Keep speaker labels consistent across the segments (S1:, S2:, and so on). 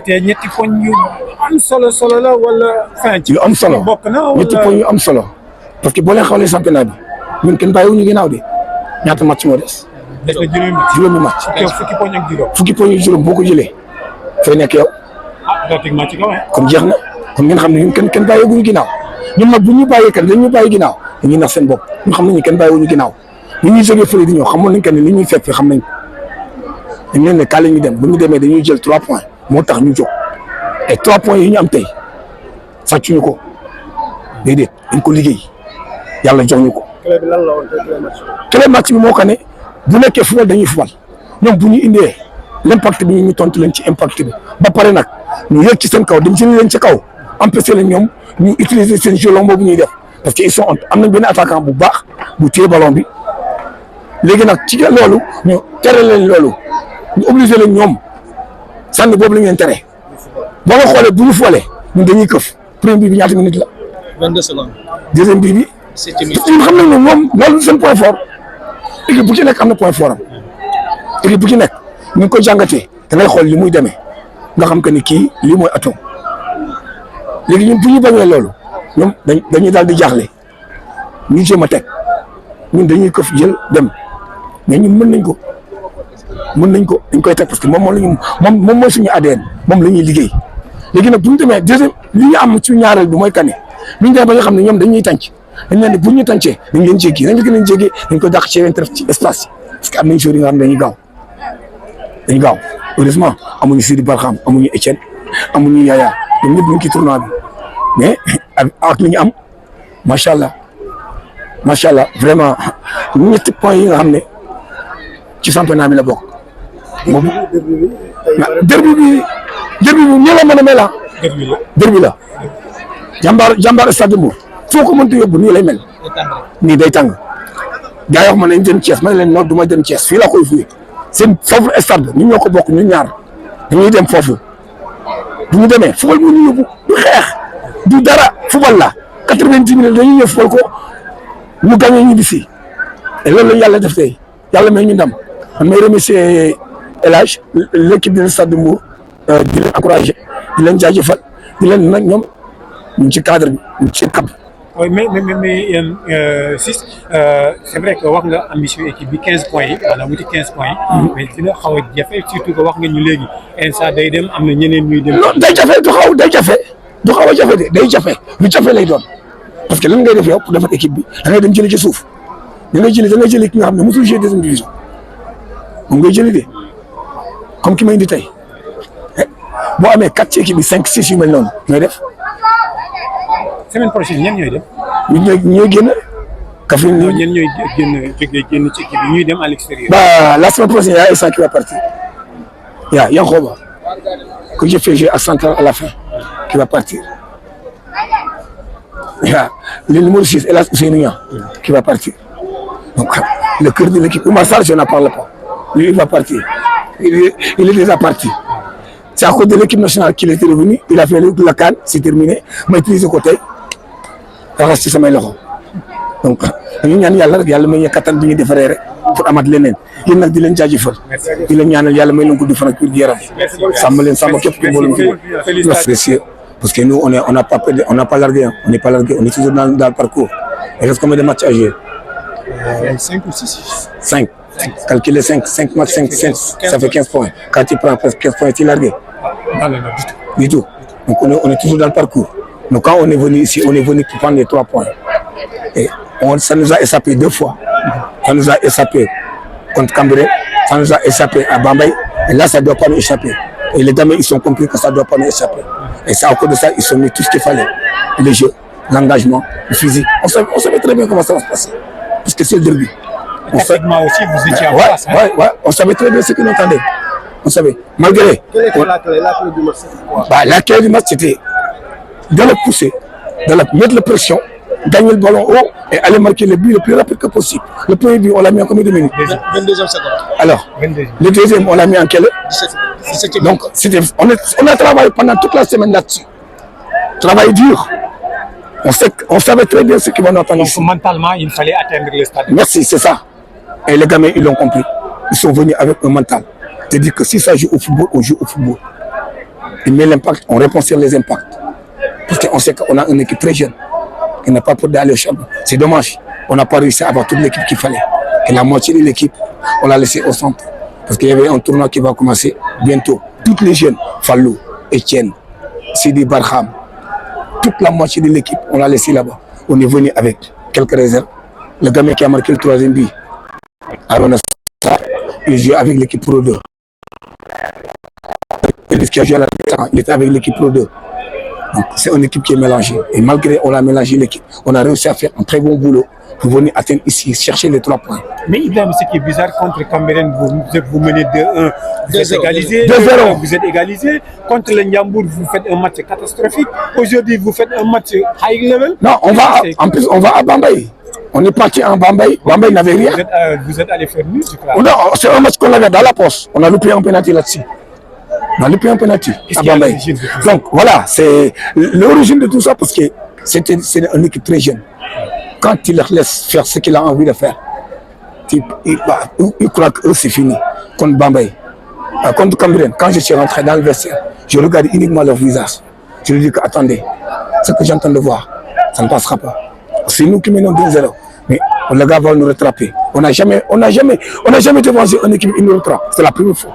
S1: te ñetti poñ yu am solo la wala.
S2: yu am solo
S1: bokk na wala
S2: ñetti poñ yu am solo parce que boo leen xoolee championnat bi ñun kenn bàyyiwuñu ginnaaw de ñaata match moo des.
S1: des na
S2: juróomi match.
S1: fukki poñ ak juróom.
S2: fukki poñ yu juróom boo ko jëlee fay nekk yow.
S1: pratiquement ci kaw
S2: kon jeex na kon ngeen xam ne ñun kenn bàyyiwuñu ginnaaw ñun nag bu ñu bàyyee kat dañu bàyyi ginnaaw dañuy nax seen bopp ñun xam nañu kenn bàyyiwuñu ginnaaw ñu ñuy jógee fële di ñëw xamoon nañ que ne li ñuy fekk xam nañ dañ leen ne kaa la ñuy dem bu ñu demee dañuy jël 3 points moo tax ñu jóg et 3 points yi ñu am tey sàccuñu ko déedéet dañ ko liggéey yàlla jox ñu ko.
S3: clé bi lan la woon
S2: clé match bi moo ko ne bu nekkee football dañuy football ñoom bu ñu indee l'impact bi ñu tontu leen ci impact bi ba pare nag ñu yëg ci seen kaw dem jëli leen ci kaw empêché leen ñoom ñu utiliser seen jeu long boobu ñuy def parce que ils sont am nañ benn attaquant bu baax bu téye ballon bi léegi nag ci loolu ñu tere leen loolu ñu obligé leen ñoom sànni boobu la ñu leen tere boo nga xoolee bu ñu foolee ñun dañuy këf premier bi ñaata minutes la.
S3: 22 secondes.
S2: deuxième bii bi.
S3: 7 minutes.
S2: ñun xam nañ ne moom loolu seen point fort équipe bu ci nekk am na point fort am équipe bu ci nekk ñu ngi koy jàngatee da ngay xool li muy demee nga xam que ni kii lii mooy atom léegi ñun bu ñu bañee loolu ñoom dañuy daal di jaaxle ñu jéem a teg ñun dañuy këf jël dem mais ñun mën nañ ko dañ koy teg parce que moom mooy suñu ADN moom la ñuy liggéey léegi nag bu ñu demee deuxième li ñu am ci ñaareel bi mooy kane bu ñu demee ba nga xam ne ñoom dañuy tànc dañ leen ne bu ñu tàncee dañ leen jéggi dañ ko dàq ci ci espace parce que am nañ joueurs yi nga xam ne dañuy gaaw heureusement amuñu Sidi Barham amuñu Etienne amuñu Yaya ñoom ñëpp ñu ngi ci tournoi bi mais ak li ñu am macha allah vraiment ñetti points yi nga xam ne ci championnat bi la bokk. moom derby bi nii la mën a mel ah. derby la jàmbaar stade de Mbour foo ko mënti yóbbu nii lay mel. nii day tàng gars yi wax ma nañ dem Thiès ma ne leen non du ma dem Thiès fii laa koy fuye seen foofu stade ñun ñoo ko bokk ñun ñaar dañuy dem foofu bu ñu demee football bu ñu yóbbu du xeex du dara football la 90 minutes dañuy ñëw football ko ñu gagné ñu bisi et loolu la yàlla def tey yàlla may ñu ndam man may remercier El Hadj l'équipe du stade de Mbour di leen encouragé di leen jaajëfal di leen nag ñoom ñu ngi ci cadre bi ñu ngi ci cap.
S1: oui mais yéen Ciss c'est vrai que wax nga ambition équipe bi 15 points yi maanaam wuti 15 points yi. mais dina xaw a jafe surtout que wax nga ñu léegi instant day dem am na ñeneen ñuy dem.
S2: non day jafe du xaw a jafe de day jafe lu jafe lay doon parce que lan ngay def yow pour defar équipe bi da ngay dem jëli ci suuf da ngay jëli ki nga xam ne mosul jouer deuxième division moom ngay jëli de comme ki may indi tey boo amee 4 ci équipe bi 5 6 yu mel noonu ñooy def.
S1: semaine prochaine ñenn ñooy dem.
S2: ñooy génn. Kaffrine
S1: non ñenn ñooy génn ci équipe bi ñuy dem à l'extérieur.
S2: La semaine prochaine y a Issa qui va partir. Il y a Yankoba que j'ai fait jouer à Central à la fin qui va partir. Il y a le numéro 6 El Hadj Ousseynou Niang qui va partir. Donc le cœur de l'équipe Oumar Sarr je n'en parle pas. Lui il va partir. Il est déjà parti. C'est à cause de l'équipe nationale qu'il était revenu. Il a fait la CAN, c'est terminé. Maîtriser côté. raxas ci samay loxo donc dañu ñaan yàlla rek yàlla may ñu kattan bi ñu defaree rek pour amat leneen yéen nag di leen jaajëfal di leen ñaanal yàlla may leen ko di fan ak yaram sàmm leen sàmm képp ku mbooloo fi précieux parce que nous on n'a pas largué on n'est pas largué on est toujours dans le parcours il reste combien de matchs à jouer
S1: 5 ou 6
S2: 5 calculer 5 matchs 5 ça fait 15 points quand tu prends presque 15 points tu es largué du tout donc on est toujours dans le parcours. Donc quand on est venu ici, on est venu pour prendre les 3 points. Et ça nous a échappé 2 fois. Ça nous a échappé contre Cambérène, ça nous a échappé à Bambey. Et là, ça ne doit pas nous échapper. Et les gamins, ils ont compris que ça ne doit pas nous échapper. Et c'est à cause de ça, ils ont mis tout ce qu'il fallait. Le jeu, l'engagement, le physique. On savait très bien comment ça va se passer. Parce que c'est le derby.
S1: Tactiquement aussi, vous étiez en place.
S2: Ouais, on savait très bien ce que nous attendait. On savait. Malgré.
S3: Quelle était la clé du match?
S2: La clé du match, c'était de le pousser, mettre la pression, gagner le ballon haut et aller marquer le but le plus rapide que possible. Le premier but, on l'a mis en combien de minutes?
S3: 22e seconde.
S2: Alors, le deuxième, on l'a mis en quelle heure?
S3: 17e.
S2: Donc, on a travaillé pendant toute la semaine là-dessus. Travail dur. On savait très bien ce qui va nous attendre.
S1: Donc, mentalement, il fallait atteindre le stade.
S2: Merci, c'est ça. Et les gamins, ils l'ont compris. Ils sont venus avec un mental. C'est-à-dire que si ça joue au football, on joue au football. il met l'impact, on répond sur les impacts. Parce qu'on sait qu'on a une équipe très jeune, qui n'a pas peur d'aller au champion. C'est dommage, on n'a pas réussi à avoir toute l'équipe qu'il fallait. Et la moitié de l'équipe, on l'a laissé au centre. Parce qu'il y avait un tournoi qui va commencer bientôt. Toutes les jeunes, Fallou, Etienne, Sidi Barham, toute la moitié de l'équipe, on l'a laissé là-bas. On est venu avec quelques réserves. Le gamin qui a marqué le 3e but, Arona Sarr, il joue avec l'équipe Pro 2. Et qui a joué à la mi-temps, il était avec l'équipe Pro 2. Donc c'est une équipe qui est mélangée. Et malgré on a mélangé l'équipe, on a réussi à faire un très bon boulot pour venir atteindre ici, chercher les 3 points.
S1: Mais Ibrahim, ce qui est bizarre, contre Cameroun, vous menez 2-1, vous êtes égalisé.
S2: 2-0.
S1: Vous êtes égalisé. Contre le Ndiambour, vous faites un match catastrophique. Aujourd'hui, vous faites un match high level.
S2: Non, en plus, on va à Bambay. On est parti en Bambay. Bambay n'avait rien.
S1: Vous êtes allé faire nul, je crois.
S2: C'est un match qu'on avait dans la poste. On a loupé un penalty là-dessus. On a loupé un penalty à Bambay. Donc voilà, c'est l'origine de tout ça parce que c'est une équipe très jeune. Quand il leur laisse faire ce qu'il a envie de faire, il croit que c'est fini. Contre Bambay, contre Cameroun, quand je suis rentré dans le vestiaire, je regarde uniquement leur visage. Je lui dis que attendez, ce que j'entends de voir, ça ne passera pas. C'est nous qui menons 2-0. Mais le gars va nous rattraper. On n'a jamais devancé une équipe, il nous rattrape. C'est la première fois.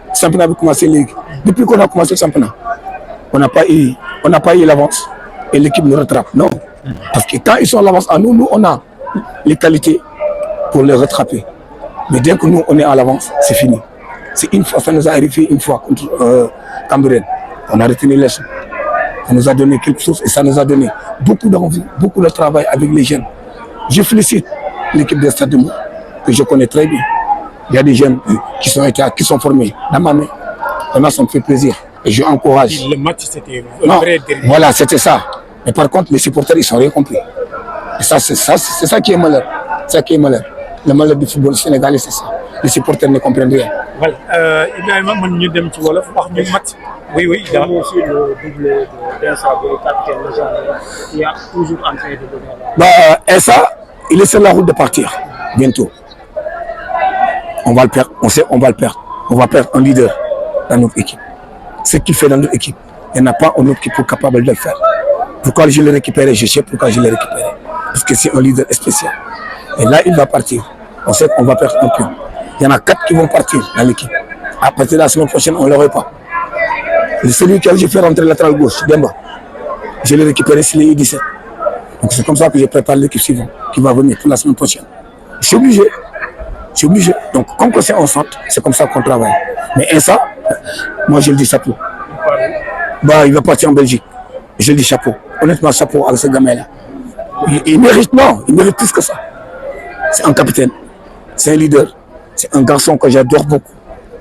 S2: Le championnat a commencé ligue. Depuis qu'on a commencé le championnat, on n'a pas eu l'avance et l'équipe nous rattrape. Non. Parce que quand ils sont à l'avance, nous, on a les qualités pour les rattraper. Mais dès que nous, on est à l'avance, c'est fini. C'est une fois, ça nous a arrivé une fois contre Cameroun. On a retenu les leçons. Ça nous a donné quelque chose et ça nous a donné beaucoup d'envie, beaucoup de travail avec les jeunes. Je félicite l'équipe de Stade de Mbour, que je connais très bien. Il y a des jeunes qui sont formés dans ma main. Vraiment, ça me fait plaisir. Et je encourage.
S1: Le match, c'était
S2: non, voilà, c'était ça. Mais par contre, les supporters, ils sont rien compris. Et ça, c'est ça qui est malheur. C'est ça qui est malheur. Le malheur du football sénégalais, c'est ça. Les supporters ne comprennent rien.
S1: Voilà. Ibrahima, nous dem ci wolof wax ñu match. Oui, oui.
S4: Il y a aussi le double d'Insa, le capitaine légendaire, qui a toujours en train de donner.
S2: Insa, il est sur la route de partir, bientôt. On va le perdre, on sait, on va le perdre. On va perdre un leader dans notre équipe. Ce qu'il fait dans notre équipe, il n'y en a pas un autre qui est capable de le faire. Pourquoi je l'ai récupéré? Je sais pourquoi je l'ai récupéré. Parce que c'est un leader spécial. Et là, il va partir. On sait qu'on va perdre un pion. Il y en a 4 qui vont partir dans l'équipe. À partir de la semaine prochaine, on ne l'aurait pas. Et celui que j'ai fait rentrer latéral gauche, Demba, je l'ai récupéré sur les U17. Donc c'est comme ça que je prépare l'équipe suivante qui va venir pour la semaine prochaine. Je suis obligé. Je suis obligé. Donc, comme c'est en centre, c'est comme ça qu'on travaille. Mais ça, moi, je le dis chapeau. Il va partir en Belgique. Je le dis chapeau. Honnêtement, chapeau avec ce gamin-là. Il mérite, non, il mérite plus que ça. C'est un capitaine. C'est un leader. C'est un garçon que j'adore beaucoup.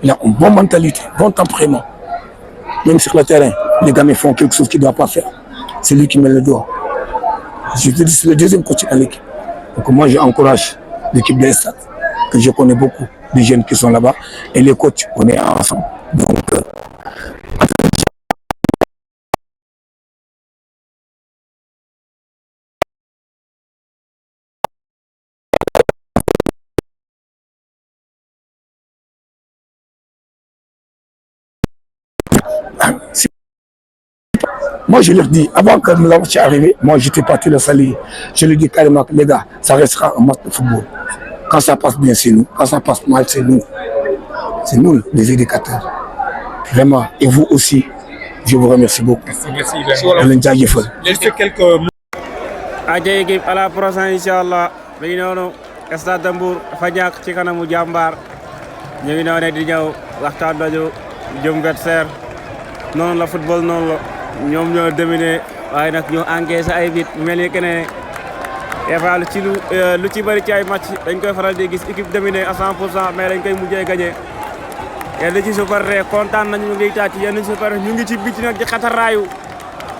S2: Il a une bonne mentalité, bon tempérament. Même sur le terrain, les gamins font quelque chose qu'ils ne doivent pas faire. C'est lui qui met le doigt. Je te dis, c'est le deuxième coach dans l'équipe. Donc moi, j'encourage l'équipe de Stade, que je connais beaucoup, des jeunes qui sont là-bas, et les coachs, on est ensemble. Donc, moi, je leur dis, avant que le match arrive, moi, j'étais parti le saluer. Je leur dis carrément, les gars, ça restera un match de football. Quand ça passe bien, c'est nous. Quand ça passe mal, c'est nous. C'est nous, les éducateurs. Vraiment. Et vous aussi, je vous remercie beaucoup.
S1: Merci, Ibrahima. Juste quelques mots.
S5: aja équipe à la prochaine inchallah mi ngi noonu Stade de Mbour dafa ñàkk ci kanamu Jàmbaar ñu ngi noonu di ñëw waxtaan nañu jëm Versailles noonu la football noonu la ñoom ñoo dominé waaye nag ñoo encaissé ay bit mel ni que ne des fois lu ci bëri ci ay match dañ koy faral di gis équipe dominé à 100% mais dañ koy mujjee gagné yenn ci supporter kontaan nañu ñu ngi tàcc yenn supporter ñu ngi ci biti nag di xataraayu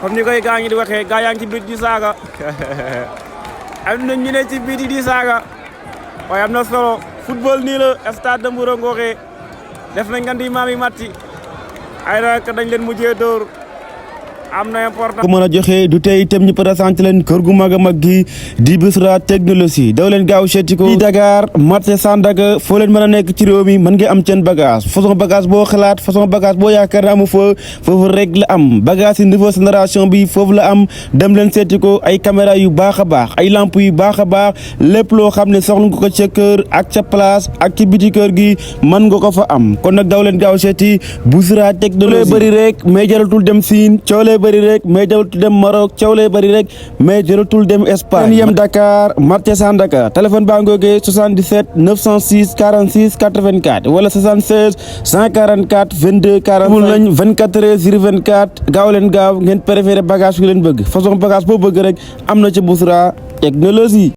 S5: comme ni koy gaa ñi di waxee gaa yaa ngi ci biti di saaga am na ñu ne ci biti di saaga waaye am na solo football nii la Stade de Mbour a ngooxee def nañ ngan di maami matti ay nag dañ leen mujjee dóor am na important.
S6: ko mën a joxe du tey itam ñu présenté leen kër gu mag a mag gi di Bichra technologie daw leen gaaw seeti ko ci Dakar marché Sandaga foo leen mën a nekk ci réew mi mën nga am seen bagage façon bagage boo xalaat façon bagage boo yaakaar amu fa foofu rek la am bagage yi nouveau génération bi foofu la am dem leen seeti ko ay caméra yu baax a baax ay lampe yu baax a baax lépp loo xam ne soxla nga ko ca kër ak ca place ak ci biti kër gi mën nga ko fa am kon nag daw leen gaaw seeti Bichra technologie bëri rek mais jaratul dem Siin coolee bëri rek mais jaratul dem Maroc coolee bëri rek mais jaratul dem Espagne yem Dakar marché Sandaga téléphone baa ngoogee 77 906 46 84 wala 76 144 22 40 mul nañ 24 heures sur 24 gaaw leen gaaw ngeen préféré bagage yu leen bëgg façon bagage boo bëgg rek am na ci Bichra technologie